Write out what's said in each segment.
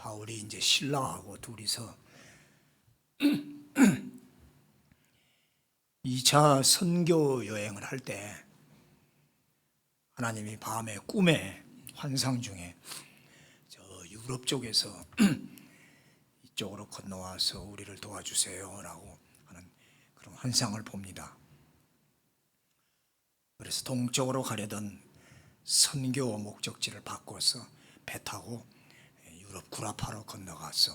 바울이 이제 신라하고 둘이서 2차 선교 여행을 할 때 하나님이 밤에 꿈에 환상 중에 저 유럽 쪽에서 이쪽으로 건너와서 우리를 도와주세요라고 하는 그런 환상을 봅니다. 그래서 동쪽으로 가려던 선교 목적지를 바꿔서 배 타고 유럽 구라파로 건너가서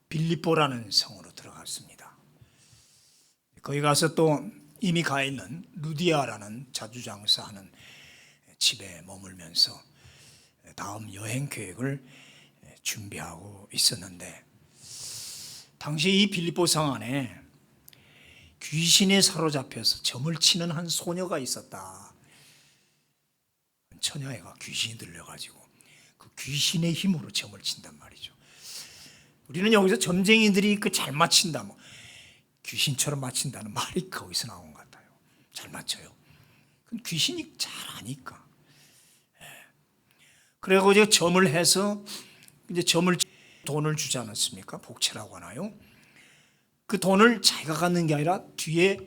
빌립보라는 성으로 들어갔습니다. 거기 가서 또 이미 가 있는 루디아라는 자주장사하는 집에 머물면서 다음 여행 계획을 준비하고 있었는데, 당시 이 빌립보 성 안에 귀신에 사로잡혀서 점을 치는 한 소녀가 있었다. 처녀애가 귀신이 들려가지고 그 귀신의 힘으로 점을 친단 말이죠. 우리는 여기서 점쟁이들이 그 잘 맞힌다, 뭐 귀신처럼 맞힌다는 말이 거기서 나온 것 같아요. 잘 맞춰요. 그건 귀신이 잘 아니까. 그래서 이제 점을 해서 이제 점을 돈을 주지 않았습니까? 복채라고 하나요? 그 돈을 자기가 갖는 게 아니라 뒤에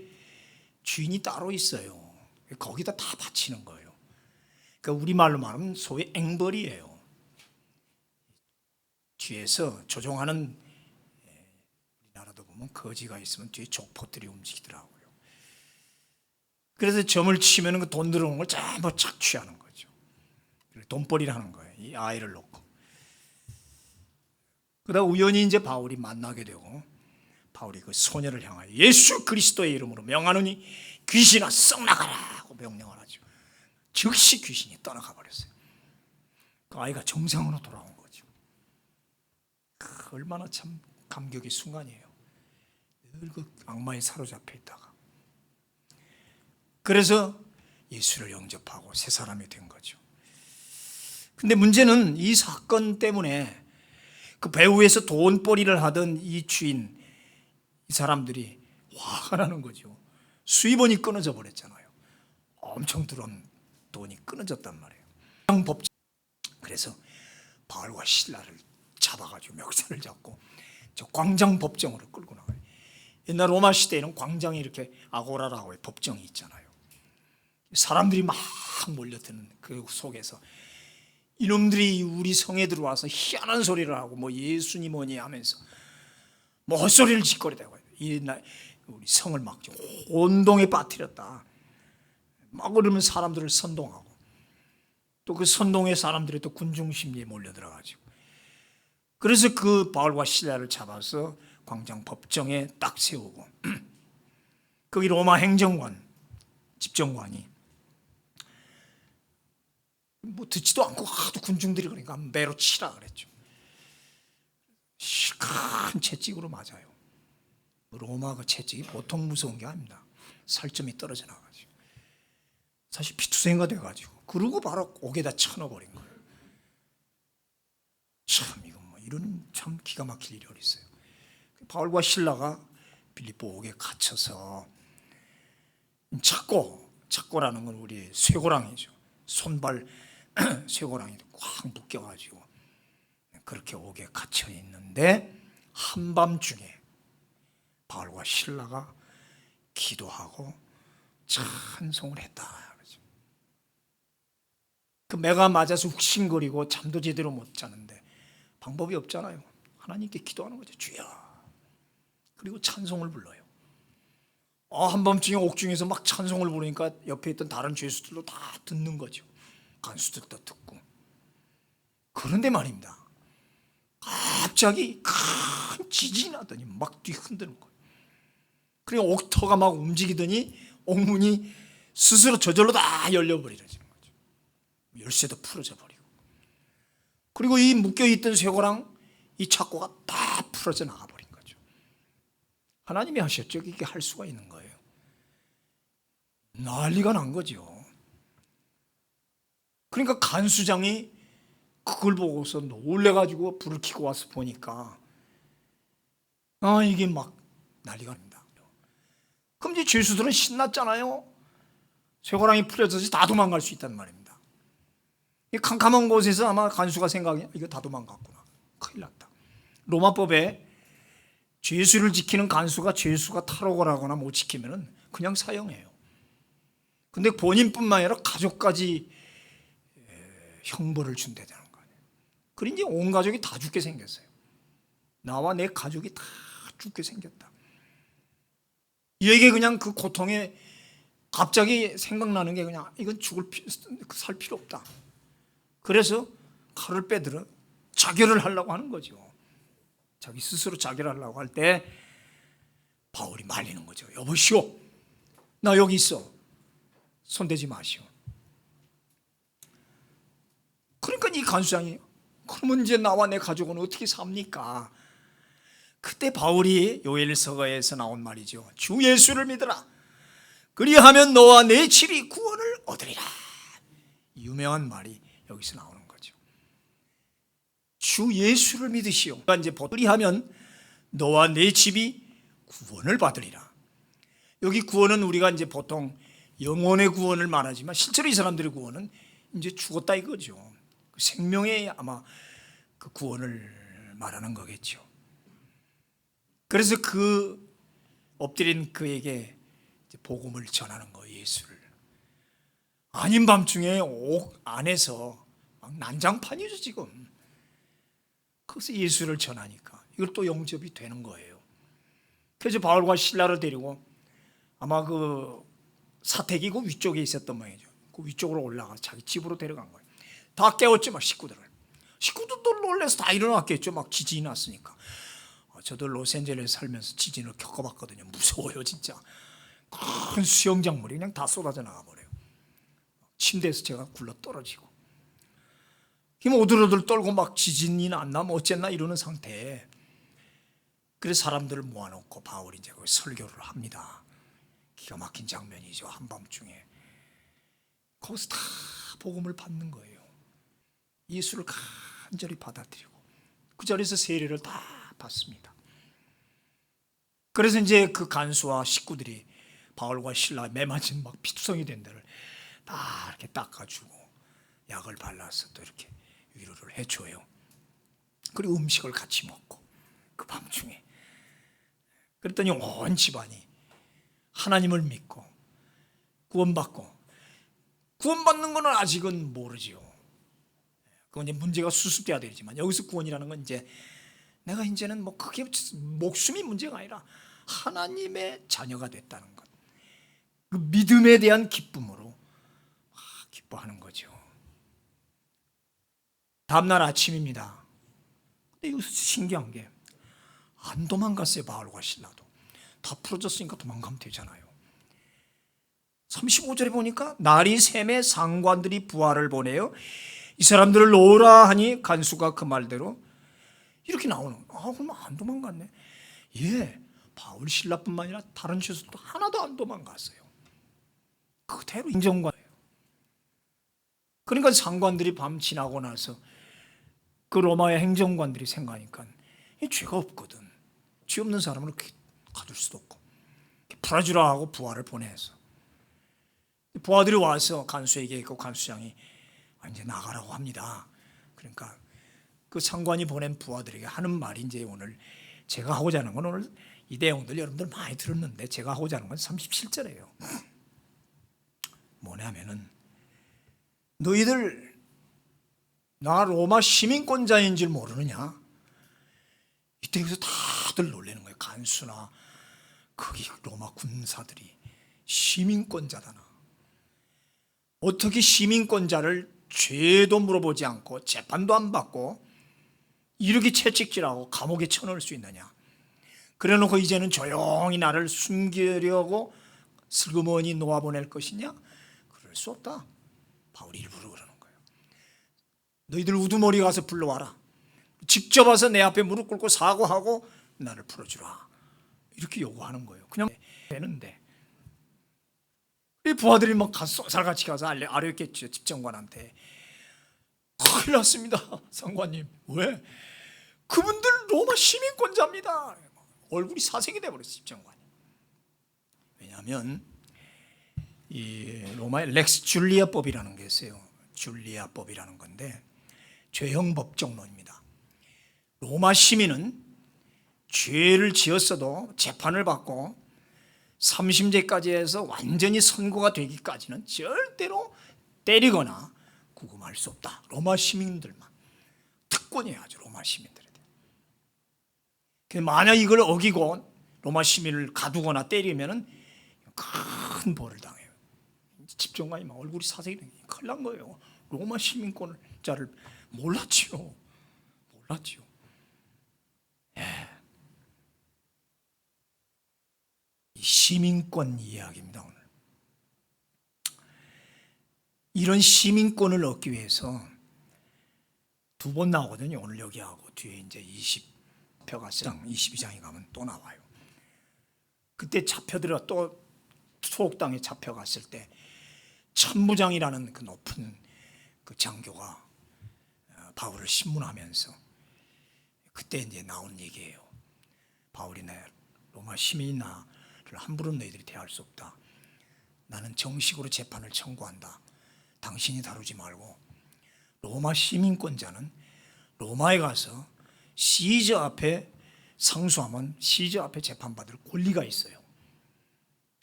주인이 따로 있어요. 거기다 다 바치는 거예요. 그러니까 우리말로 말하면 소위 앵벌이에요. 뒤에서 조종하는, 우리나라도 보면 거지가 있으면 뒤에 족포들이 움직이더라고요. 그래서 점을 치면 그 돈 들어오는 걸 전부 착취하는 거죠. 돈벌이를 하는 거예요. 이 아이를 놓고. 그러다 우연히 이제 바울이 만나게 되고, 바울이 그 소녀를 향하여 예수 그리스도의 이름으로 명하노니 귀신아 썩 나가라고 명령을 하죠. 즉시 귀신이 떠나가 버렸어요. 그 아이가 정상으로 돌아온 거죠. 얼마나 참 감격의 순간이에요. 늘 그 악마에 사로잡혀 있다가, 그래서 예수를 영접하고 새 사람이 된 거죠. 근데 문제는 이 사건 때문에 그 배후에서 돈벌이를 하던 이 주인, 이 사람들이 화가 나는 거죠. 수입원이 끊어져 버렸잖아요. 엄청 들어온 돈이 끊어졌단 말이에요. 그래서 바울과 실라를 잡아가지고 멱살을 잡고 저 광장 법정으로 끌고 나가요. 옛날 로마 시대에는 광장에 이렇게 아고라라고 법정이 있잖아요. 사람들이 막 몰려드는 그 속에서 이놈들이 우리 성에 들어와서 희한한 소리를 하고 뭐 예수니 뭐니 하면서 뭐 헛소리를 짓거리다고 해요. 우리 성을 막 혼동에 빠뜨렸다. 막 그러면 사람들을 선동하고, 또 그 선동의 사람들이 또 군중심리에 몰려들어가지고, 그래서 그 바울과 실라를 잡아서 광장 법정에 딱 세우고, 거기 로마 행정관, 집정관이 뭐 듣지도 않고 하도 군중들이 그러니까 매로 치라 그랬죠. 큰 채찍으로 맞아요. 로마 그 채찍이 보통 무서운 게 아닙니다. 살점이 떨어져 나가지고 사실 피투성이가 돼가지고, 그러고 바로 옥에다 쳐넣어버린 거예요. 참 이건 뭐 이런 참 기가 막힐 일이 어디 있어요. 바울과 실라가 빌립보 옥에 갇혀서 착고라는 건 우리 쇠고랑이죠. 손발 쇠고랑이 꽉 묶여가지고 그렇게 옥에 갇혀 있는데, 한밤중에 바울과 실라가 기도하고 찬송을 했다. 그 매가 맞아서 욱신거리고 잠도 제대로 못 자는데 방법이 없잖아요. 하나님께 기도하는 거죠. 주여. 그리고 찬송을 불러요. 한밤중에 옥중에서 막 찬송을 부르니까 옆에 있던 다른 죄수들도 다 듣는 거죠. 간수들도 듣고. 그런데 말입니다, 갑자기 큰 지진이 나더니 막 뒤흔드는 거예요. 그리고 옥터가 막 움직이더니 옥문이 스스로 저절로 다 열려버리는 거죠. 열쇠도 풀어져 버리고, 그리고 이 묶여있던 쇠고랑, 이 착고가 다 풀어져 나가버린 거죠. 하나님이 하셨죠. 이게 할 수가 있는 거예요. 난리가 난 거죠. 그러니까 간수장이 그걸 보고서 놀래가지고 불을 켜고 와서 보니까 이게 막 난리가 납니다. 그럼 이제 죄수들은 신났잖아요. 쇠고랑이 풀어져서 다 도망갈 수 있단 말입니다. 이 캄캄한 곳에서 아마 간수가 생각해, 이거 다 도망갔구나. 큰일 났다. 로마법에 죄수를 지키는 간수가 죄수가 탈옥을 하거나 못 지키면 그냥 사형해요. 근데 본인뿐만 아니라 가족까지 형벌을 준다는 거예요. 그러니 이제 온 가족이 다 죽게 생겼어요. 나와 내 가족이 다 죽게 생겼다. 이에게 그냥 그 고통에 갑자기 생각나는 게 그냥 이건 살 필요 없다. 그래서 칼을 빼들어 자결을 하려고 하는 거죠. 자기 스스로 자결하려고 할 때 바울이 말리는 거죠. 여보시오, 나 여기 있어. 손대지 마시오. 그러니까 이 간수장이 그러면 이제 나와 내 가족은 어떻게 삽니까? 그때 바울이 요엘서가에서 나온 말이죠. 주 예수를 믿으라. 그리하면 너와 내 집이 구원을 얻으리라. 유명한 말이 여기서 나오는 거죠. 주 예수를 믿으시오. 이제 그리하면 너와 내 집이 구원을 받으리라. 여기 구원은 우리가 이제 보통 영혼의 구원을 말하지만 실제로 이 사람들의 구원은 이제 죽었다 이거죠. 생명의 아마 그 구원을 말하는 거겠죠. 그래서 그 엎드린 그에게 복음을 전하는 거예요. 예수를. 아닌 밤중에 옥 안에서 막 난장판이죠 지금. 거기서 예수를 전하니까 이걸 또 영접이 되는 거예요. 그래서 바울과 실라를 데리고 아마 그 사택이 그 위쪽에 있었던 모양이죠. 그 위쪽으로 올라가 자기 집으로 데려간 거예요. 다 깨웠죠, 막 식구들도 놀라서 다 일어났겠죠. 막 지진이 났으니까. 저도 로스앤젤레스 살면서 지진을 겪어봤거든요. 무서워요, 진짜. 큰 수영장물이 그냥 다 쏟아져 나가버려요. 침대에서 제가 굴러 떨어지고. 그럼 오들오들 떨고 막 지진이 났나 뭐 어쨌나 이러는 상태에. 그래서 사람들을 모아놓고 바울이 이제 거기 설교를 합니다. 기가 막힌 장면이죠. 한밤중에. 거기서 다 복음을 받는 거예요. 예수를 간절히 받아들이고 그 자리에서 세례를 다 받습니다. 그래서 이제 그 간수와 식구들이 바울과 실라 매맞은 막 피투성이 된 데를 다 이렇게 닦아주고 약을 발라서 또 이렇게 위로를 해줘요. 그리고 음식을 같이 먹고 그 밤중에. 그랬더니 온 집안이 하나님을 믿고 구원받는 것은 아직은 모르지요. 그건 이제 문제가 수습돼야 되지만 여기서 구원이라는 건 이제 내가 이제는 뭐 그게 목숨이 문제가 아니라 하나님의 자녀가 됐다는 것. 그 믿음에 대한 기쁨으로 기뻐하는 거죠. 다음날 아침입니다. 근데 여기서 신기한 게 안 도망갔어요. 바울과 실라도. 다 풀어졌으니까 도망가면 되잖아요. 35절에 보니까 날이 샘에 상관들이 부하를 보내요. 이 사람들을 놓으라 하니 간수가 그 말대로 이렇게 나오는 거예요. 그럼 안 도망갔네. 예, 바울 실라뿐만 아니라 다른 죄수도 하나도 안 도망갔어요. 그대로 인정과예요. 그러니까 상관들이 밤 지나고 나서 그 로마의 행정관들이 생각하니까 죄가 없거든. 죄 없는 사람을 가둘 수도 없고 풀어주라 하고 부하를 보내서 부하들이 와서 간수에게 있고 간수장이 이제 나가라고 합니다. 그러니까 그 상관이 보낸 부하들에게 하는 말이 이제 오늘 제가 하고자 하는 건 오늘 이 내용들 여러분들 많이 들었는데 제가 하고자 하는 건 37절이에요. 뭐냐면은 너희들 나 로마 시민권자인 줄 모르느냐? 이때 여기서 다들 놀라는 거예요. 간수나 거기 로마 군사들이 시민권자다나. 어떻게 시민권자를 죄도 물어보지 않고 재판도 안 받고 이렇게 채찍질하고 감옥에 쳐넣을 수 있느냐. 그래놓고 이제는 조용히 나를 숨기려고 슬그머니 놓아보낼 것이냐. 그럴 수 없다. 바울이 일부러 그러는 거예요. 너희들 우두머리 가서 불러와라. 직접 와서 내 앞에 무릎 꿇고 사과하고 나를 풀어주라. 이렇게 요구하는 거예요. 그냥 되는데 이 부하들이 막 쌀같이 가서 아뢰겠죠. 집정관한테. 큰일 났습니다. 상관님. 왜? 그분들 로마 시민권자입니다. 얼굴이 사색이 돼버렸어요. 집정관이. 왜냐하면 이 로마의 렉스 줄리아법이라는 게 있어요. 줄리아법이라는 건데 죄형 법정론입니다. 로마 시민은 죄를 지었어도 재판을 받고 삼심제까지 해서 완전히 선고가 되기까지는 절대로 때리거나 구금할 수 없다. 로마 시민들만 특권이야죠. 로마 시민들에 대해. 만약 이걸 어기고 로마 시민을 가두거나 때리면은 큰 벌을 당해요. 집정관이 막 얼굴이 사색이 되니 큰일 난 거예요. 로마 시민권자를 몰랐지요. 예. 이 시민권 이야기입니다. 오늘 이런 시민권을 얻기 위해서 두 번 나오거든요. 오늘 여기하고 뒤에 이제 20표가 22장에 가면 또 나와요. 그때 잡혀들어 또 수옥당에 잡혀갔을 때 천부장이라는 그 높은 그 장교가 바울을 신문하면서 그때 이제 나온 얘기예요. 바울이 내 로마 시민이나 함부로 너희들이 대할 수 없다. 나는 정식으로 재판을 청구한다. 당신이 다루지 말고 로마 시민권자는 로마에 가서 시저 앞에 상소하면 시저 앞에 재판받을 권리가 있어요.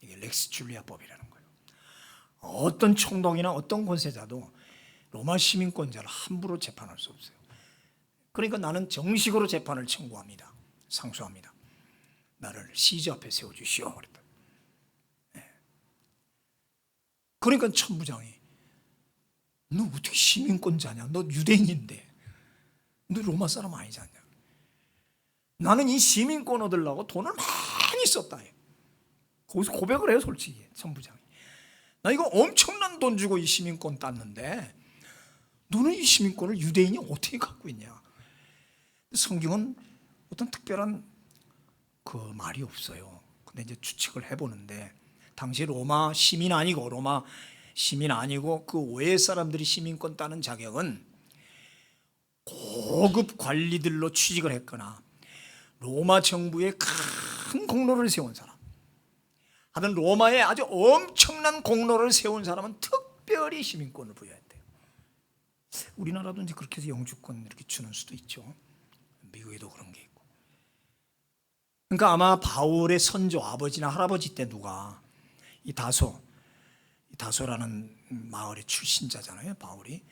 이게 렉스 줄리아법이라는 거예요. 어떤 총독이나 어떤 권세자도 로마 시민권자를 함부로 재판할 수 없어요. 그러니까 나는 정식으로 재판을 청구합니다. 상소합니다. 나를 시저 앞에 세워주시오. 그랬다. 네. 그러니까 천부장이 너 어떻게 시민권자냐? 너 유대인인데 너 로마 사람 아니지 않냐? 나는 이 시민권 얻으려고 돈을 많이 썼다. 거기서 고백을 해요. 솔직히 천부장이 나 이거 엄청난 돈 주고 이 시민권 땄는데 너는 이 시민권을 유대인이 어떻게 갖고 있냐? 성경은 어떤 특별한 그 말이 없어요. 근데 이제 추측을 해보는데 당시 로마 시민 아니고 그 외의 사람들이 시민권 따는 자격은 고급 관리들로 취직을 했거나 로마 정부에 큰 공로를 세운 사람, 하여튼 로마에 아주 엄청난 공로를 세운 사람은 특별히 시민권을 부여했대요. 우리나라도 이제 그렇게 해서 영주권 이렇게 주는 수도 있죠. 미국에도 그런 게 있고. 그러니까 아마 바울의 선조 아버지나 할아버지 때 누가 이 다소라는 마을의 출신자잖아요. 바울이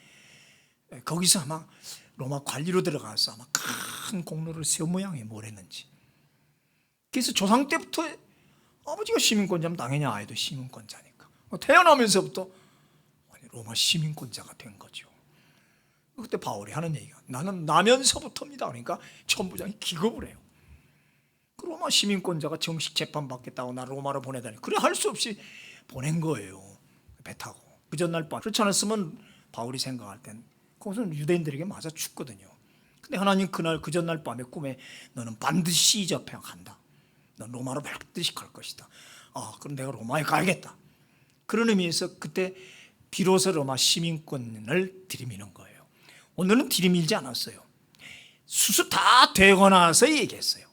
거기서 아마 로마 관리로 들어가서 아마 큰 공로를 세운 모양이 뭘 했는지. 그래서 조상 때부터 아버지가 시민권자면 당연히 아이도 시민권자니까 태어나면서부터 로마 시민권자가 된 거죠. 그때 바울이 하는 얘기가 나는 나면서부터입니다. 그러니까 천부장이 기겁을 해요. 그 로마 시민권자가 정식 재판 받겠다고 나 로마로 보내다니 그래 할 수 없이 보낸 거예요. 배 타고 그 전날 밤. 그렇지 않았으면 바울이 생각할 땐 거기서는 유대인들에게 맞아 죽거든요. 근데 하나님 그날 그 전날 밤에 꿈에 너는 반드시 시저 앞에 간다. 넌 로마로 반드시 갈 것이다. 그럼 내가 로마에 가야겠다. 그런 의미에서 그때 비로소 로마 시민권을 들이미는 거예요. 오늘은 들이밀지 않았어요. 수습 다 되고 나서 얘기했어요.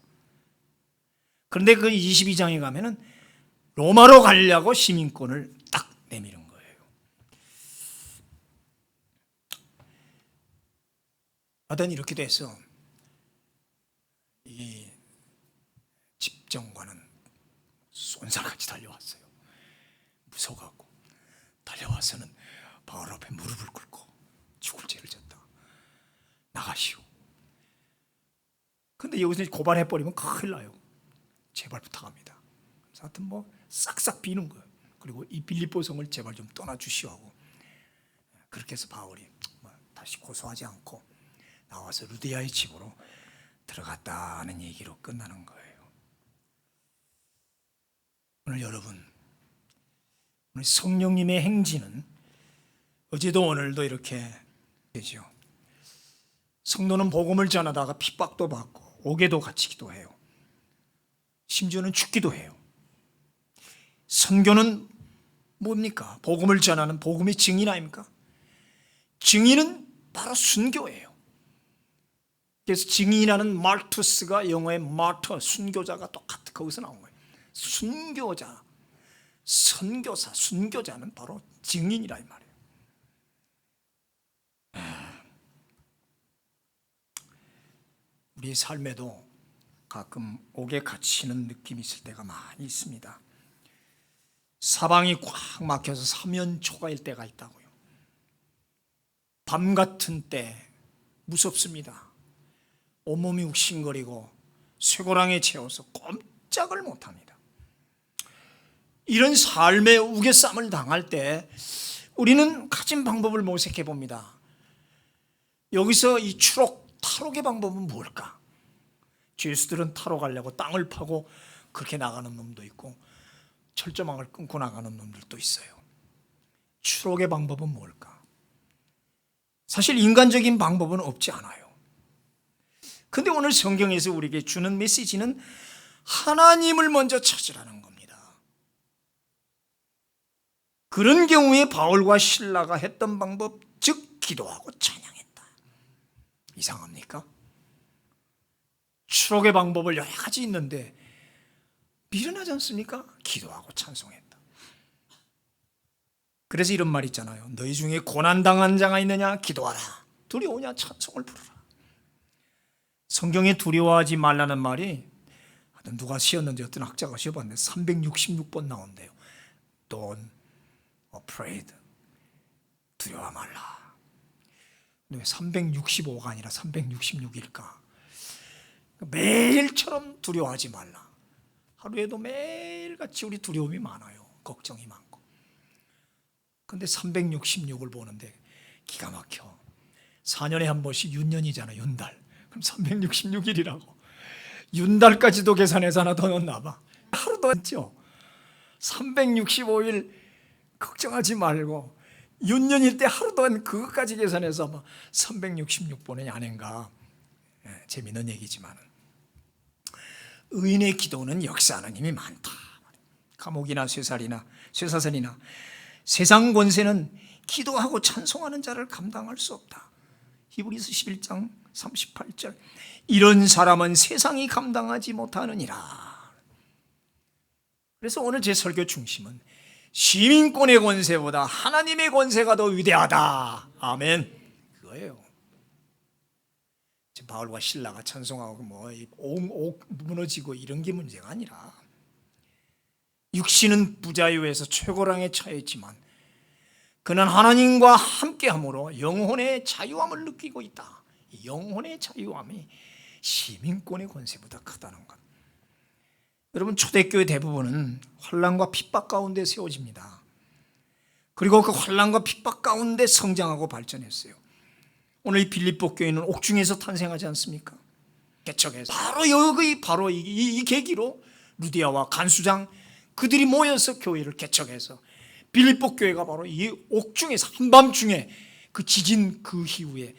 그런데 그 22장에 가면은 로마로 가려고 시민권을 딱 내미는 거예요. 하여튼 이렇게 돼서 이 집정관은 쏜살같이 달려왔어요. 무서워갖고 달려와서는 바울 앞에 무릎을 꿇고 죽을 죄를 졌다. 나가시오. 근데 여기서 고발해버리면 큰일 나요. 제발 부탁합니다. 하여튼 뭐 싹싹 비는 거예요. 그리고 이 빌립보 성을 제발 좀 떠나주시오 하고 그렇게 해서 바울이 다시 고소하지 않고 나와서 루디아의 집으로 들어갔다는 얘기로 끝나는 거예요. 오늘 여러분, 오늘 성령님의 행진은 어제도 오늘도 이렇게 되죠. 성도는 복음을 전하다가 핍박도 받고 옥에도 갇히기도 해요. 심지어는 죽기도 해요. 선교는 뭡니까? 복음을 전하는 복음의 증인 아닙니까? 증인은 바로 순교예요. 그래서 증인이라는 말투스가 영어의 마터, 순교자가 똑같아. 거기서 나온 거예요. 순교자, 선교사, 순교자는 바로 증인이라 이 말이에요. 우리 삶에도 가끔 옥에 갇히는 느낌이 있을 때가 많이 있습니다. 사방이 꽉 막혀서 사면초가일 때가 있다고요. 밤 같은 때 무섭습니다. 온몸이 욱신거리고 쇠고랑에 채워서 꼼짝을 못합니다. 이런 삶의 우겨쌈을 당할 때 우리는 가진 방법을 모색해 봅니다. 여기서 이 탈옥의 방법은 뭘까? 죄수들은 탈옥하려고 땅을 파고 그렇게 나가는 놈도 있고 철조망을 끊고 나가는 놈들도 있어요. 추록의 방법은 뭘까? 사실 인간적인 방법은 없지 않아요. 근데 오늘 성경에서 우리에게 주는 메시지는 하나님을 먼저 찾으라는 겁니다. 그런 경우에 바울과 실라가 했던 방법, 즉 기도하고 찬양했다. 이상합니까? 추록의 방법을 여러 가지 있는데 미련하지 않습니까? 기도하고 찬송했다. 그래서 이런 말 있잖아요. 너희 중에 고난당한 자가 있느냐? 기도하라. 두려우냐? 찬송을 부르라. 성경에 두려워하지 말라는 말이 누가 씌었는지 어떤 학자가 씌어봤는데 366번 나온대요. Don't afraid. 두려워 말라. 왜 365가 아니라 366일까? 매일처럼 두려워하지 말라. 하루에도 매일같이 우리 두려움이 많아요. 걱정이 많고. 근데 366을 보는데 기가 막혀. 4년에 한 번씩 윤년이잖아. 윤달. 그럼 366일이라고. 윤달까지도 계산해서 하나 더 넣나 봐. 하루도 했죠. 365일 걱정하지 말고 윤년일 때 하루도 한 그것까지 계산해서 아마 366번이 아닌가. 재미있는 얘기지만 의인의 기도는 역사하는 힘이 많다. 감옥이나 쇠사슬이나 세상 권세는 기도하고 찬송하는 자를 감당할 수 없다. 히브리서 11장 38절. 이런 사람은 세상이 감당하지 못하느니라. 그래서 오늘 제 설교 중심은 시민권의 권세보다 하나님의 권세가 더 위대하다. 아멘. 그거예요. 바울과 실라가 찬송하고 옥 무너지고 이런 게 문제가 아니라 육신은 부자유에서 최고랑에 처했지만 그는 하나님과 함께함으로 영혼의 자유함을 느끼고 있다. 영혼의 자유함이 시민권의 권세보다 크다는 것. 여러분, 초대교회 대부분은 환난과 핍박 가운데 세워집니다. 그리고 그 환난과 핍박 가운데 성장하고 발전했어요. 오늘 이 빌립보 교회는 옥중에서 탄생하지 않습니까? 개척해서 바로 이 계기로 루디아와 간수장 그들이 모여서 교회를 개척해서 빌립보 교회가 바로 이 옥중에서 한밤중에 그 지진 그 이후에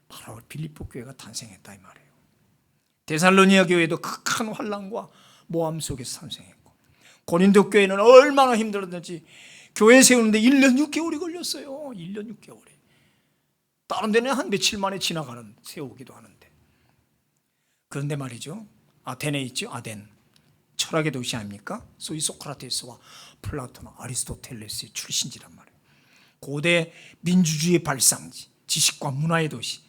바로 빌립보 교회가 탄생했다 이 말이에요. 데살로니가 교회도 극한 환난과 모함 속에서 탄생했고 고린도 교회는 얼마나 힘들었는지 교회 세우는데 1년 6개월이 걸렸어요. 1년 6개월이. 다른 데는 한 며칠 만에 세우기도 하는데. 그런데 말이죠. 아테네 있죠. 아덴. 철학의 도시 아닙니까? 소위 소크라테스와 플라톤, 아리스토텔레스의 출신지란 말이에요. 고대 민주주의의 발상지, 지식과 문화의 도시.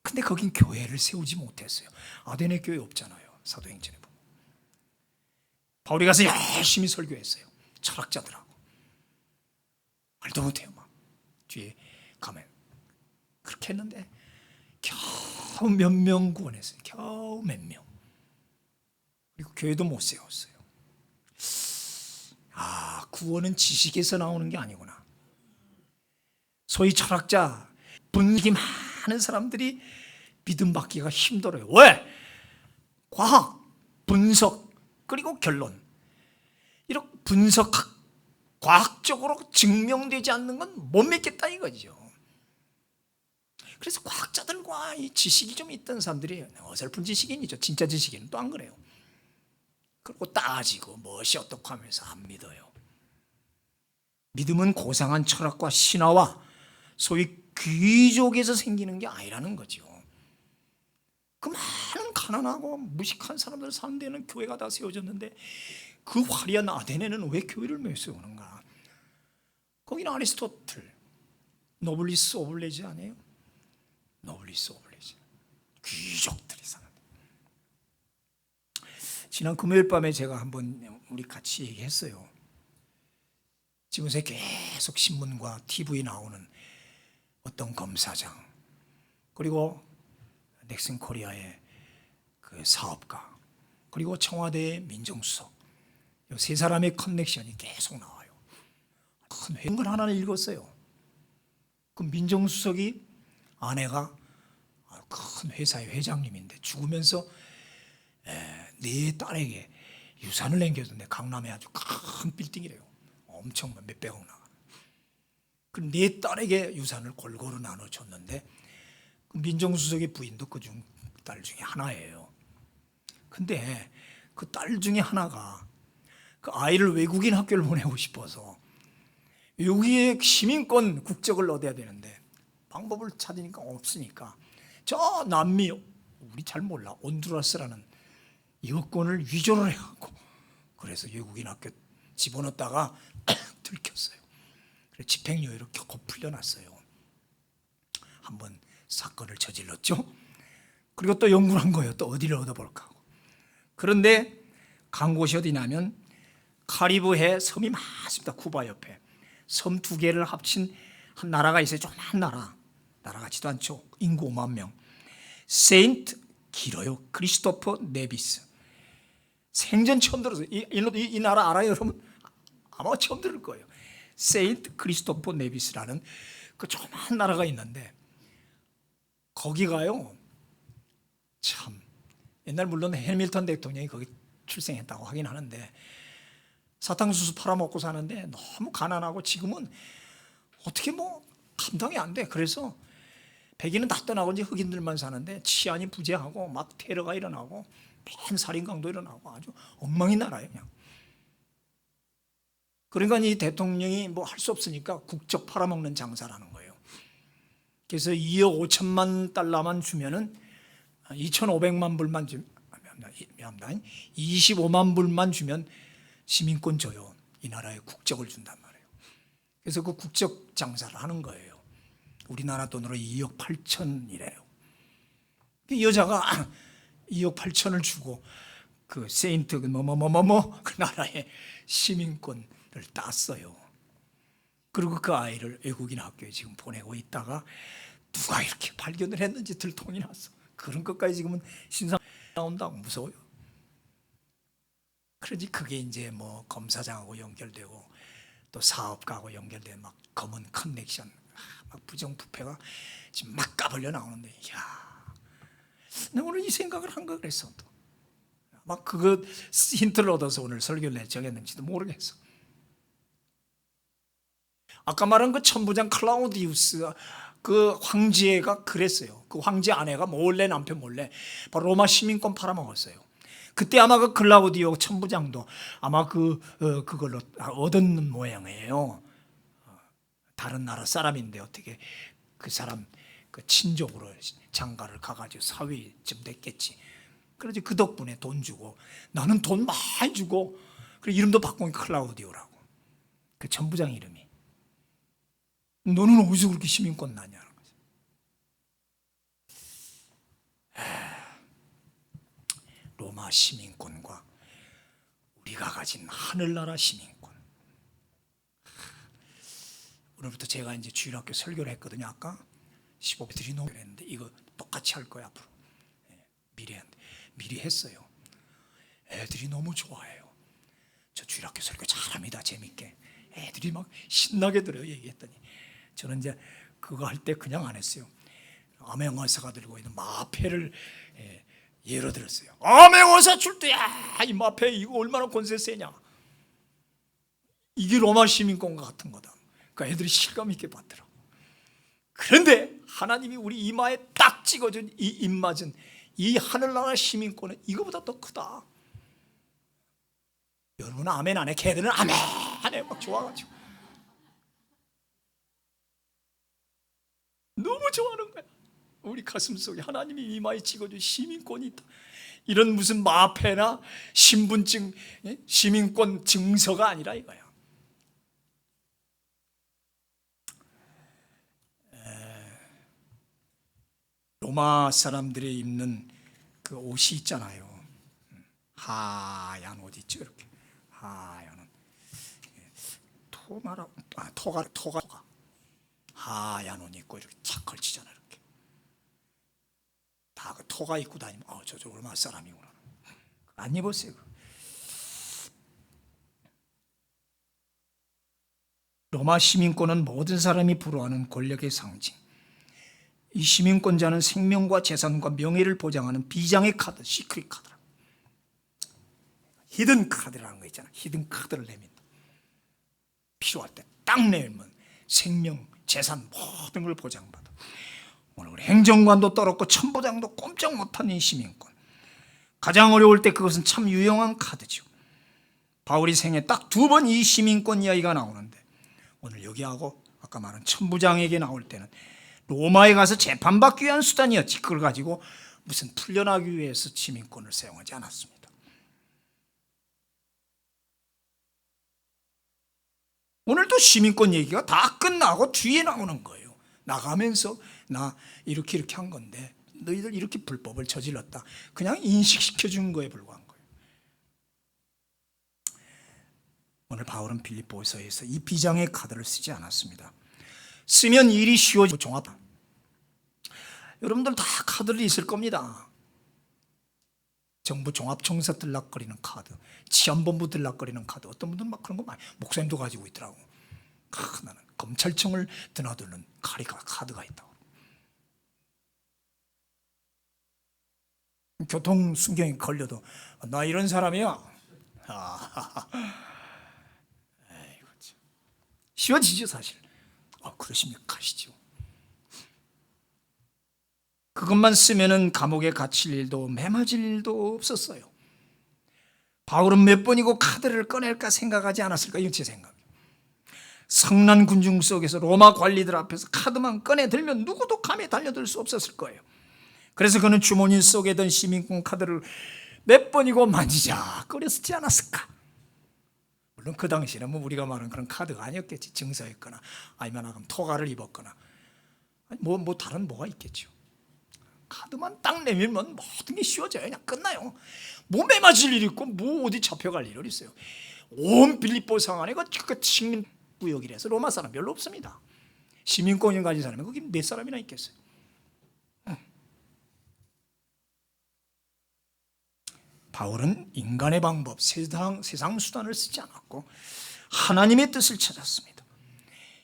근데 거긴 교회를 세우지 못했어요. 아덴에 교회 없잖아요. 사도행전에 보면. 바울이 가서 열심히 설교했어요. 철학자들하고. 말도 못해요. 막 뒤에 가면. 그렇게 했는데 겨우 몇 명 구원했어요. 겨우 몇 명. 그리고 교회도 못 세웠어요. 구원은 지식에서 나오는 게 아니구나. 소위 철학자, 분위기 많은 사람들이 믿음 받기가 힘들어요. 왜? 과학, 분석, 그리고 결론. 이렇게 과학적으로 증명되지 않는 건 못 믿겠다 이거죠. 그래서 과학자들과 이 지식이 좀 있던 사람들이 어설픈 지식인이죠. 진짜 지식인은 또 안 그래요. 그리고 따지고 무엇이 어떻고 하면서 안 믿어요. 믿음은 고상한 철학과 신화와 소위 귀족에서 생기는 게 아니라는 거죠. 그 많은 가난하고 무식한 사람들 사는 데는 교회가 다 세워졌는데 그 화려한 아테네는 왜 교회를 못 세우는가? 거기는 아리스토텔, 노블리스 오블레지 아니에요? 노블리스 오블레지. 귀족들이 사는. 지난 금요일 밤에 제가 한번 우리 같이 얘기했어요. 지금 요새 계속 신문과 TV에 나오는 어떤 검사장, 그리고 넥슨 코리아의 그 사업가, 그리고 청와대의 민정수석, 이 세 사람의 커넥션이 계속 나와요. 큰 회걸 하나를 읽었어요. 그 민정수석이 아내가 큰 회사의 회장님인데 죽으면서 네 딸에게 유산을 남겨줬는데 강남에 아주 큰 빌딩이래요. 엄청 몇백억 나가. 그 네 딸에게 유산을 골고루 나눠줬는데 그 민정수석의 부인도 그중 딸 중에 하나예요. 근데 그 딸 중에 하나가 그 아이를 외국인 학교를 보내고 싶어서 여기에 시민권 국적을 얻어야 되는데 방법을 찾으니까 없으니까 저 남미, 우리 잘 몰라, 온두라스라는 여권을 위조를 해갖고 그래서 외국인 학교 집어넣었다가 들켰어요. 그래서 집행유예로 겨우 풀려났어요. 한번 사건을 저질렀죠. 그리고 또 연구를 한 거예요. 또 어디를 얻어볼까 하고. 그런데 간 곳이 어디냐면 카리브해 섬이 많습니다. 쿠바 옆에 섬 두 개를 합친 한 나라가 있어요. 조그만 나라 같지도 않죠. 인구 5만 명. 세인트, 길어요. 크리스토퍼 네비스. 생전 처음 들었어요. 이 나라 알아요, 여러분? 아마 처음 들을 거예요. 세인트 크리스토퍼 네비스라는 그 조그만 나라가 있는데 거기가요, 참 옛날 물론 해밀턴 대통령이 거기 출생했다고 하긴 하는데 사탕수수 팔아먹고 사는데 너무 가난하고 지금은 어떻게 뭐 감당이 안 돼. 그래서 백인은 다 떠나고 이제 흑인들만 사는데 치안이 부재하고 막 테러가 일어나고 맨 살인강도 일어나고 아주 엉망인 나라예요, 그냥. 그러니까 이 대통령이 뭐 할 수 없으니까 국적 팔아먹는 장사라는 거예요. 그래서 2억 5천만 달러만 주면은 2,500만 불만 주면 25만 불만 주면 시민권 줘요. 이 나라에 국적을 준단 말이에요. 그래서 그 국적 장사를 하는 거예요. 우리나라 돈으로 2억 8천이래요. 그 여자가 2억 8천을 주고 그 세인트 그 나라의 시민권을 땄어요. 그리고 그 아이를 외국인 학교에 지금 보내고 있다가 누가 이렇게 발견을 했는지 들통이 났어. 그런 것까지 지금은 신상 나온다고 무서워요. 그러지 그게 이제 뭐 검사장하고 연결되고 또 사업가하고 연결된 막 검은 커넥션, 막 부정부패가 지금 막 까불려 나오는데, 야, 내가 오늘 이 생각을 한 거 그랬어. 또 막 그거 힌트를 얻어서 오늘 설교를 정했는지도 모르겠어. 아까 말한 그 천부장 클라우디우스 그 황제가 그랬어요. 그 황제 아내가 몰래, 남편 몰래 바로 로마 시민권 팔아먹었어요. 그때 아마 그 클라우디오 천부장도 아마 그걸로 얻은 모양이에요. 다른 나라 사람인데 어떻게 그 사람 그 친족으로 장가를 가가지고 사위쯤 됐겠지. 그래서 그 덕분에 돈 주고, 나는 돈 많이 주고, 그리고 이름도 바꾼 게 클라우디오라고, 그 천부장 이름이. 너는 어디서 그렇게 시민권 나냐는 거죠. 로마 시민권과 우리가 가진 하늘나라 시민권. 오늘부터 제가 이제 주일학교 설교를 했거든요. 아까 15배들이 너무 했는데 이거 똑같이 할 거야 앞으로. 미리 했어요. 애들이 너무 좋아해요. 저 주일학교 설교 잘합니다. 재밌게. 애들이 막 신나게 들어요. 얘기했더니 저는 이제 그거 할 때 그냥 안 했어요. 암행어사가 들고 있는 마패를 예로 들었어요. 암행어사 출두야! 이 마패 이거 얼마나 권세 세냐. 이게 로마 시민권과 같은 거다. 그러니까 애들이 실감 있게 봤더라고. 그런데 하나님이 우리 이마에 딱 찍어준 이 입맞은 이 하늘나라 시민권은 이거보다 더 크다. 여러분은 아멘 안 해? 걔들은 아멘 안 해. 막 좋아가지고 너무 좋아하는 거야. 우리 가슴 속에 하나님이 이마에 찍어준 시민권이 있다. 이런 무슨 마패나 신분증, 시민권 증서가 아니라 이거야. 로마 사람들이 입는 그 옷이 있잖아요. 하얀 옷 있죠, 이렇게 하얀 옷. 토가 하얀 옷 입고 이렇게 착 걸치잖아요. 이렇게 다 그 토가 입고 다니면 저 로마 사람이구나. 안 입었어요. 로마 시민권은 모든 사람이 부러워하는 권력의 상징. 이 시민권자는 생명과 재산과 명예를 보장하는 비장의 카드, 시크릿 카드라. 히든 카드라는 거 있잖아. 히든 카드를 내민다. 필요할 때 딱 내면 생명, 재산 모든 걸 보장받아. 오늘 우리 행정관도 떨었고 천부장도 꼼짝 못한 이 시민권. 가장 어려울 때 그것은 참 유용한 카드죠. 바울이 생애 딱 2번 이 시민권 이야기가 나오는데 오늘 여기하고 아까 말한 천부장에게 나올 때는 로마에 가서 재판받기 위한 수단이었지. 그걸 가지고 무슨 풀려나기 위해서 시민권을 사용하지 않았습니다. 오늘도 시민권 얘기가 다 끝나고 뒤에 나오는 거예요. 나가면서 나 이렇게 한 건데 너희들 이렇게 불법을 저질렀다. 그냥 인식시켜 준 거에 불과한 거예요. 오늘 바울은 빌립보서에서 이 비장의 카드를 쓰지 않았습니다. 쓰면 일이 쉬워지고 종합다. 여러분들 다 카드를 있을 겁니다. 정부 종합청사 들락거리는 카드, 치안본부 들락거리는 카드. 어떤 분들은 막 그런 거 많이, 목사님도 가지고 있더라고. 나는 검찰청을 드나드는 카드가 있다고. 교통 순경에 걸려도 나 이런 사람이야. 에이구, 쉬워지죠 사실. 그러십니까? 가시죠. 그것만 쓰면은 감옥에 갇힐 일도 매맞을 일도 없었어요. 바울은 몇 번이고 카드를 꺼낼까 생각하지 않았을까? 이건 제 생각이에요. 성난 군중 속에서 로마 관리들 앞에서 카드만 꺼내 들면 누구도 감에 달려들 수 없었을 거예요. 그래서 그는 주머니 속에 든 시민권 카드를 몇 번이고 만지자 꺼냈지 않았을까? 물론 그 당시에는 뭐 우리가 말하는 그런 카드가 아니었겠지. 증서였거나 아니면 토가를 입었거나 뭐 다른 뭐가 있겠죠. 카드만 딱 내밀면 모든 게 쉬워져요. 그냥 끝나요. 뭐 매맞을 일 있고 뭐 어디 잡혀갈 일이 있어요. 온 빌립보 상안에 그 식민구역이라서 로마 사람 별로 없습니다. 시민권을 가진 사람이 거기 몇 사람이나 있겠어요. 바울은 인간의 방법, 세상 수단을 쓰지 않았고 하나님의 뜻을 찾았습니다.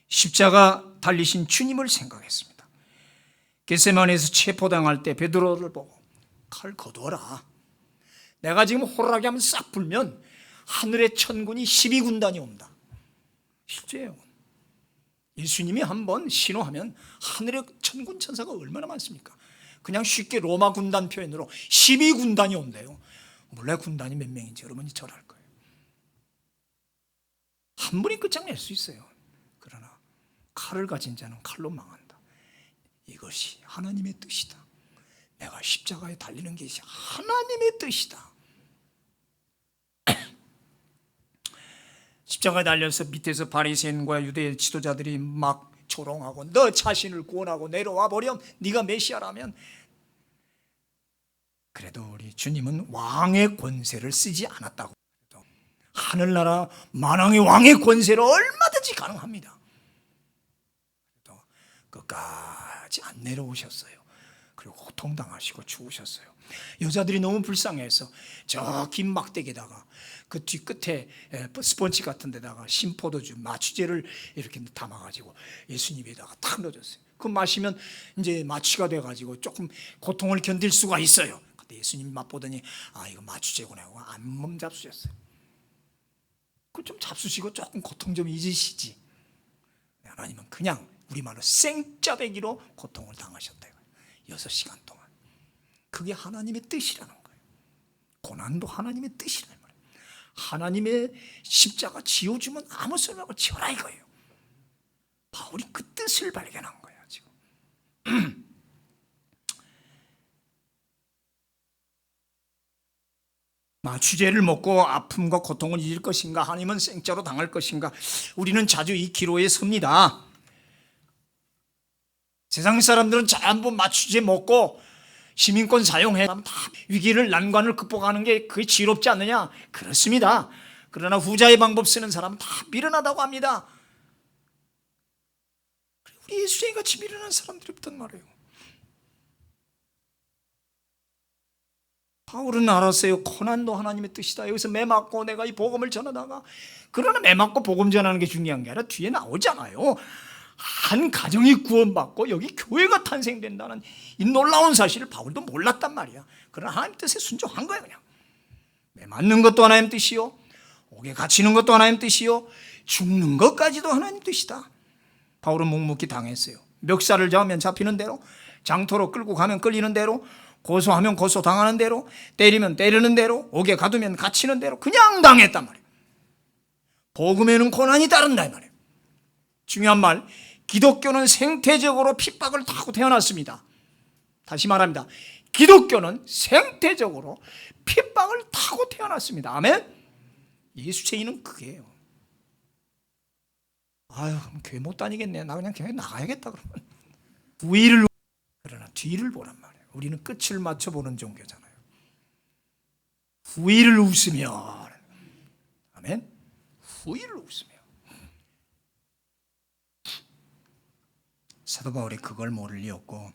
십자가 달리신 주님을 생각했습니다. 겟세마네에서 체포당할 때 베드로를 보고 칼 거두어라. 내가 지금 호루라기 하면 싹 불면 하늘의 천군이 12군단이 온다. 실제예요. 예수님이 한번 신호하면 하늘의 천군 천사가 얼마나 많습니까? 그냥 쉽게 로마 군단 표현으로 12군단이 온대요. 몰라요 군단이 몇 명인지 여러분이 잘 알 거예요. 한 분이 끝장낼 수 있어요. 그러나 칼을 가진 자는 칼로 망한다. 이것이 하나님의 뜻이다. 내가 십자가에 달리는 것이 하나님의 뜻이다. 십자가에 달려서 밑에서 바리새인과 유대 지도자들이 막 조롱하고 너 자신을 구원하고 내려와 버렴. 네가 메시아라면. 그래도 우리 주님은 왕의 권세를 쓰지 않았다고. 하늘나라 만왕의 왕의 권세로 얼마든지 가능합니다. 그래도 끝까지 안 내려오셨어요. 그리고 고통당하시고 죽으셨어요. 여자들이 너무 불쌍해서 저 긴 막대기에다가 그 뒤끝에 스펀지 같은 데다가 신포도주 마취제를 이렇게 담아가지고 예수님에다가 탁 넣어줬어요. 그 마시면 이제 마취가 돼가지고 조금 고통을 견딜 수가 있어요. 근데 예수님이 맛보더니 이거 마취제구나 하고 안몸 잡수셨어요. 그 좀 잡수시고 조금 고통 좀 잊으시지. 하나님은 그냥 우리말로 생짜배기로 고통을 당하셨다. 6시간 동안. 그게 하나님의 뜻이라는 거예요. 고난도 하나님의 뜻이라는 거예요. 하나님의 십자가 지어주면 아무 소리 말고 지어라 이거예요. 바울이 그 뜻을 발견한 거예요. 지금. 마취제를 먹고 아픔과 고통을 잊을 것인가, 하나님은 생짜로 당할 것인가. 우리는 자주 이 기로에 섭니다. 세상 사람들은 전부 마취제 먹고 시민권 사용해 다 위기를 난관을 극복하는 게 그게 지롭지 않느냐? 그렇습니다. 그러나 후자의 방법 쓰는 사람은 다 미련하다고 합니다. 우리 예수쟁이 같이 미련한 사람들이 없단 말이에요. 바울은 알았어요. 고난도 하나님의 뜻이다. 여기서 매 맞고 내가 이 복음을 전하다가, 그러나 매 맞고 복음 전하는 게 중요한 게 아니라 뒤에 나오잖아요. 한 가정이 구원받고 여기 교회가 탄생된다는 이 놀라운 사실을 바울도 몰랐단 말이야. 그러나 하나님 뜻에 순종한 거야. 그냥 매 맞는 것도 하나님 뜻이요, 옥에 갇히는 것도 하나님 뜻이요, 죽는 것까지도 하나님 뜻이다. 바울은 묵묵히 당했어요. 멱살을 잡으면 잡히는 대로, 장터로 끌고 가면 끌리는 대로, 고소하면 고소당하는 대로, 때리면 때리는 대로, 옥에 가두면 갇히는 대로 그냥 당했단 말이에요. 복음에는 고난이 따른다 이 말이에요. 중요한 말, 기독교는 생태적으로 핍박을 타고 태어났습니다. 다시 말합니다. 기독교는 생태적으로 핍박을 타고 태어났습니다. 아멘? 예수쟁이는 그게요. 아유, 교회 못 다니겠네. 나 그냥 교회 나가야겠다 그러면. 그러나 뒤를 보란 말이에요. 우리는 끝을 맞춰보는 종교잖아요. 후일을 웃으며, 아멘? 후일을 웃으며. 사도 바울이 그걸 모를 리 없고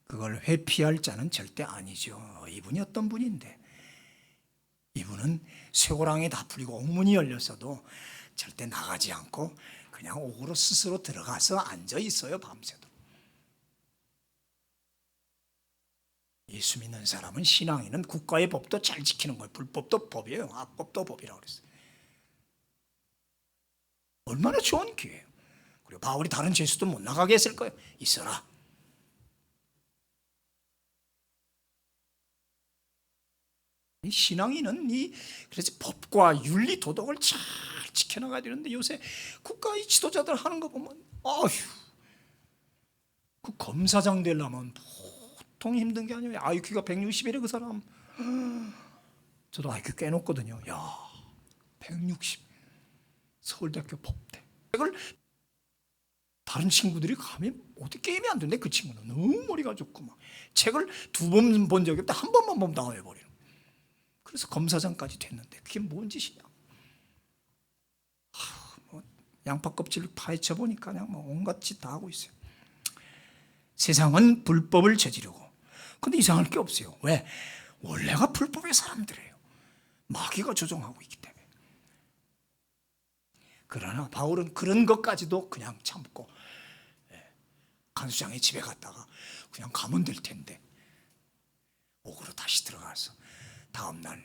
그걸 회피할 자는 절대 아니죠. 이분이 어떤 분인데, 이분은 쇠고랑이 다 풀리고 옥문이 열렸어도 절대 나가지 않고 그냥 옥으로 스스로 들어가서 앉아 있어요, 밤새도록. 예수 믿는 사람은, 신앙인은 국가의 법도 잘 지키는 거예요. 불법도 법이에요. 악법도 법이라고 그랬어요. 얼마나 좋은 기회예요. 그리고 바울이 다른 죄수도 못 나가게 했을 거예요. 있어라. 이 신앙인은 그래서 법과 윤리 도덕을 잘 지켜나가야 되는데, 요새 국가의 지도자들 하는 거 보면 아휴, 그 검사장 되려면 보통 힘든 게 아니에요. IQ가 160이래 그 사람. 저도 IQ 꽤 높거든요. 야, 160. 서울대학교 법대. 이걸 다른 친구들이 가면 어떻게 게임이 안 된대. 그 친구는 너무 머리가 좋고 막 책을 2번 본 적이 없는데 한 번만 보면 나와버리는. 그래서 검사장까지 됐는데 그게 뭔 짓이냐. 뭐 양파 껍질을 파헤쳐 보니까 그냥 뭐 온갖 짓 다 하고 있어요. 세상은 불법을 저지르고, 근데 이상할 게 없어요. 왜? 원래가 불법의 사람들이에요. 마귀가 조종하고 있기 때문에. 그러나 바울은 그런 것까지도 그냥 참고 간수장의 집에 갔다가 그냥 가면 될 텐데 옥으로 다시 들어가서 다음날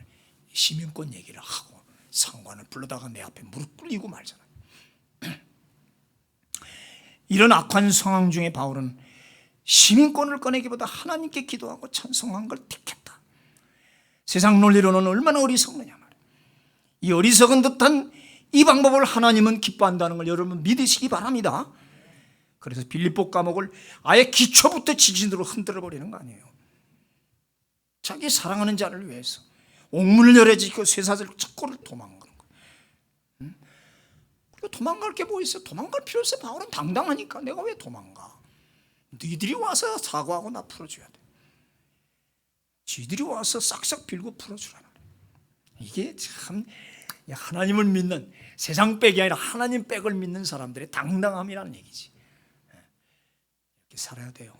시민권 얘기를 하고 상관을 불러다가 내 앞에 무릎 꿇리고 말잖아요. 이런 악한 상황 중에 바울은 시민권을 꺼내기보다 하나님께 기도하고 찬송한 걸 택했다. 세상 논리로는 얼마나 어리석느냐 말이에요. 이 어리석은 듯한 이 방법을 하나님은 기뻐한다는 걸 여러분 믿으시기 바랍니다. 그래서 빌립보 감옥을 아예 기초부터 지진으로 흔들어 버리는 거 아니에요. 자기 사랑하는 자를 위해서 옥문을 열어지고 쇠사슬 찾고를 도망가는 거예요. 그리고 도망갈 게 뭐 있어요? 도망갈 필요 없어요. 바울은 당당하니까. 내가 왜 도망가? 너희들이 와서 사과하고 나 풀어줘야 돼. 지들이 와서 싹싹 빌고 풀어주라. 이게 참 하나님을 믿는, 세상 백이 아니라 하나님 백을 믿는 사람들의 당당함이라는 얘기지. 이렇게 살아야 돼요.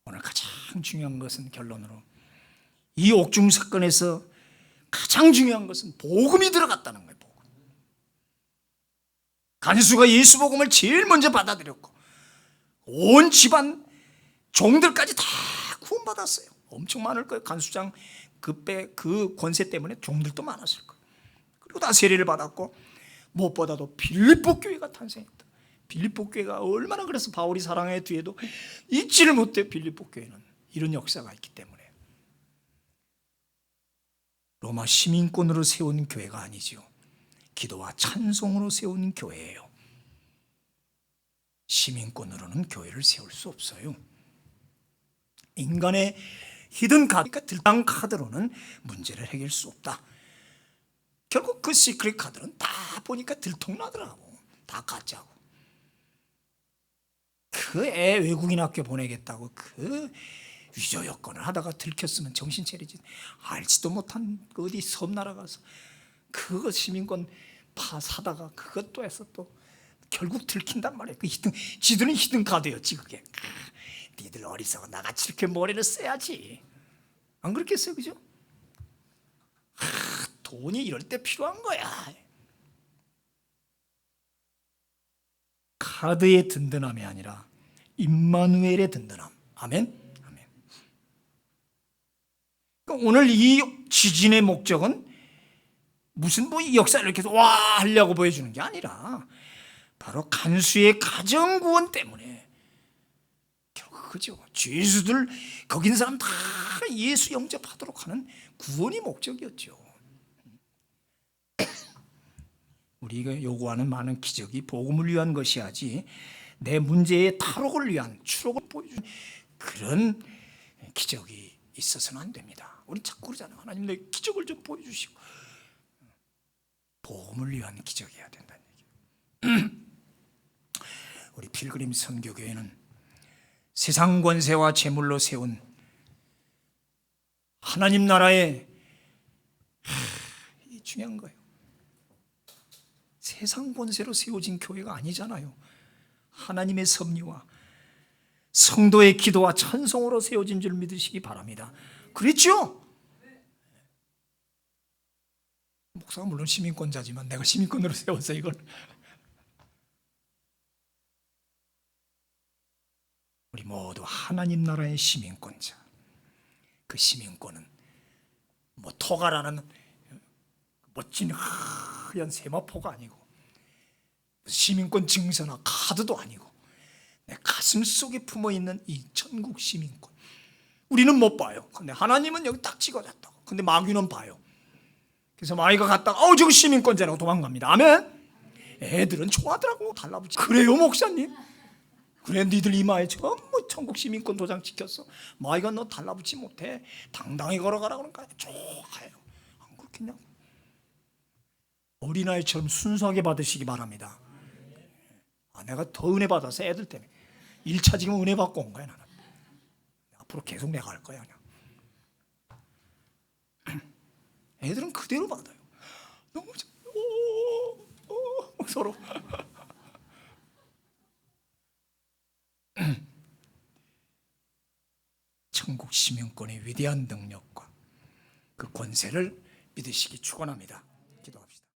오늘 가장 중요한 것은, 결론으로 이 옥중 사건에서 가장 중요한 것은 복음이 들어갔다는 거예요. 복음. 간수가 예수 복음을 제일 먼저 받아들였고 온 집안 종들까지 다 구원받았어요. 엄청 많을 거예요. 간수장 그 권세 때문에 종들도 많았을 거예요. 그리고 다 세례를 받았고, 무엇보다도 빌립보 교회가 탄생했다. 빌립보 교회가 얼마나, 그래서 바울이 사랑의 뒤에도 잊지를 못해요. 빌립보 교회는 이런 역사가 있기 때문에. 로마 시민권으로 세운 교회가 아니지요. 기도와 찬송으로 세운 교회예요. 시민권으로는 교회를 세울 수 없어요. 인간의 히든 카드, 그러니까 들방 카드로는 문제를 해결할 수 없다. 결국 그 시크릿 카드는 다 보니까 들통나더라고. 다 가짜고. 그 애 외국인 학교 보내겠다고 그 위조 여건을 하다가 들켰으면 정신 차리지. 알지도 못한 그 어디 섬나라 가서 그거 시민권 사다가 그것도 해서 또 결국 들킨단 말이에요. 그 지들은 히든 카드였지 그게. 니들 어리석어 나같이 이렇게 머리를 써야지. 안 그렇겠어요, 그죠? 돈이 이럴 때 필요한 거야. 카드의 든든함이 아니라 임마누엘의 든든함. 아멘. 아멘. 그러니까 오늘 이 지진의 목적은 무슨 뭐 역사를 이렇게 와 하려고 보여주는 게 아니라 바로 간수의 가정 구원 때문에 결국 그죠. 죄수들 거기 있는 사람 다 예수 영접하도록 하는 구원이 목적이었죠. 우리가 요구하는 많은 기적이 복음을 위한 것이야지 내 문제의 탈옥을 위한 추록을 보여주는 그런 기적이 있어서는 안 됩니다. 우리 자꾸 그러잖아요. 하나님 내 기적을 좀 보여주시고. 복음을 위한 기적이어야 된다는 얘기예요. 우리 필그림 선교교회는 세상 권세와 재물로 세운 하나님 나라의 이 중요한 거예요. 세상 권세로 세워진 교회가 아니잖아요. 하나님의 섭리와 성도의 기도와 찬송으로 세워진 줄 믿으시기 바랍니다. 그랬죠? 목사가 물론 시민권자지만 내가 시민권으로 세워서 이걸 우리 모두 하나님 나라의 시민권자. 그 시민권은 뭐 토가라는 멋진 하얀 세마포가 아니고 시민권 증서나 카드도 아니고 내 가슴 속에 품어있는 이 천국 시민권. 우리는 못 봐요. 근데 하나님은 여기 딱 찍어놨다고. 근데 마귀는 봐요. 그래서 마귀가 갔다가 저거 시민권자라고 도망갑니다. 아멘. 애들은 좋아하더라고. 달라붙지. 그래요 목사님? 그래 니들 이마에 전부 천국 시민권 도장 찍혔어. 마귀가 너 달라붙지 못해. 당당히 걸어가라 그러니까 좋아요. 안 그렇겠냐고. 어린아이처럼 순수하게 받으시기 바랍니다. 내가 더 은혜 받아서 애들 때문에 1차 지금 은혜 받고 온 거야 나는. 앞으로 계속 내가 할 거야 그냥. 애들은 그대로 받아요. 너무 서로 천국 시민권의 위대한 능력과 그 권세를 믿으시기 축원합니다.